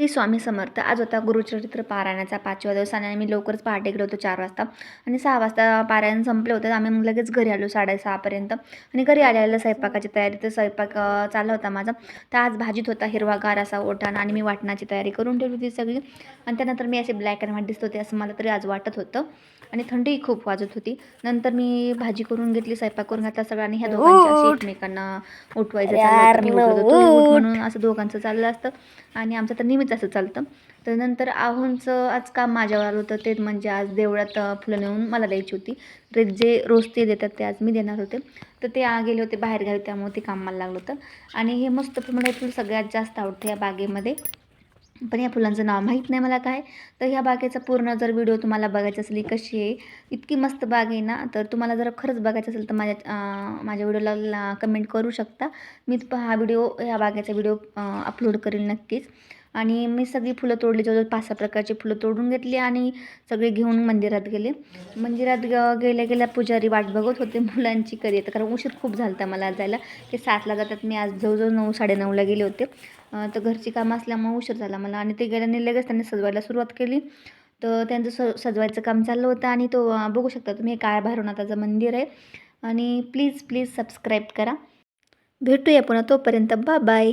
स्वामी समर्थ. आज होता गुरुचरित्र पारायणाचा 5वा दिवस आणि आम्ही लवकरच पहाटे गेलो होतो 4 वाजता आणि 6 वाजता पारायण संपले होते. आम्ही मग लगेच घरी आलो 6:30 पर्यंत आणि घरी आल्याला स्वयंपाकाची तयारी. तर स्वयंपाक चालला होता माझा. तर आज भाजीत होता हिरवागार असा वाटाणा आणि मी वाटणाची तयारी करून ठेवली होती सगळी आणि त्यानंतर मी असे ब्लॅक अँड व्हाईट दिसत होते असं मला तरी आज वाटत होतं आणि थंडीही खूप वाजत होती. नंतर मी भाजी करून घेतली, स्वयंपाक करून घातला सगळं आणि ह्या दोघांची अशी एकमेकांना उठवायचं चाललं होतं. मी उठलो तर तू उठ म्हणून असं दोघांचं चाललं असतं आणि आमचं तर नेहमीच असं चालतं. तर नंतर आहोंचं आज काम माझ्यावर आलं होतं. ते म्हणजे आज देवळात फुलं नेऊन मला द्यायची होती. तर जे रोज ते देतात ते आज मी देणार होते. तर ते गेले होते बाहेर गावी, त्यामुळे ते काम मला लागलं होतं. आणि हे मस्त मला फुल सगळ्यात जास्त आवडतं या बागेमध्ये. पण या फुलांचं नाव माहीत नाही मला काय. तर ह्या बागेचा पूर्ण जर व्हिडिओ तुम्हाला बघायचा असेल कशी आहे, इतकी मस्त बाग आहे ना, तर तुम्हाला जर खरंच बघायचं असेल तर माझ्या व्हिडिओला कमेंट करू शकता. मी हा व्हिडिओ ह्या बागेचा व्हिडिओ अपलोड करेल नक्कीच. आणि मी सगळी फुलं तोडली, जवळजवळ 5-6 प्रकारची फुलं तोडून घेतली आणि सगळे घेऊन मंदिरात गेले. मंदिरात गेल्या गेल्या पुजारी वाट बघत होते मुलांची कधी येतं, कारण उशीर खूप झाला होता मला जायला. ते 7ला जातात, मी आज जवळजवळ 9-9:30ला गेले होते. तर घरची कामं असल्यामुळे उशीर झाला मला आणि ते गेल्याने लगेच त्यांनी सजवायला सुरुवात केली. तर त्यांचं सजवायचं काम चाललं होतं आणि तो बघू शकता तुम्ही, काळ्या भैरवनाथाचं मंदिर आहे. आणि प्लीज सबस्क्राईब करा. भेटूया पुन्हा, तोपर्यंत बाय.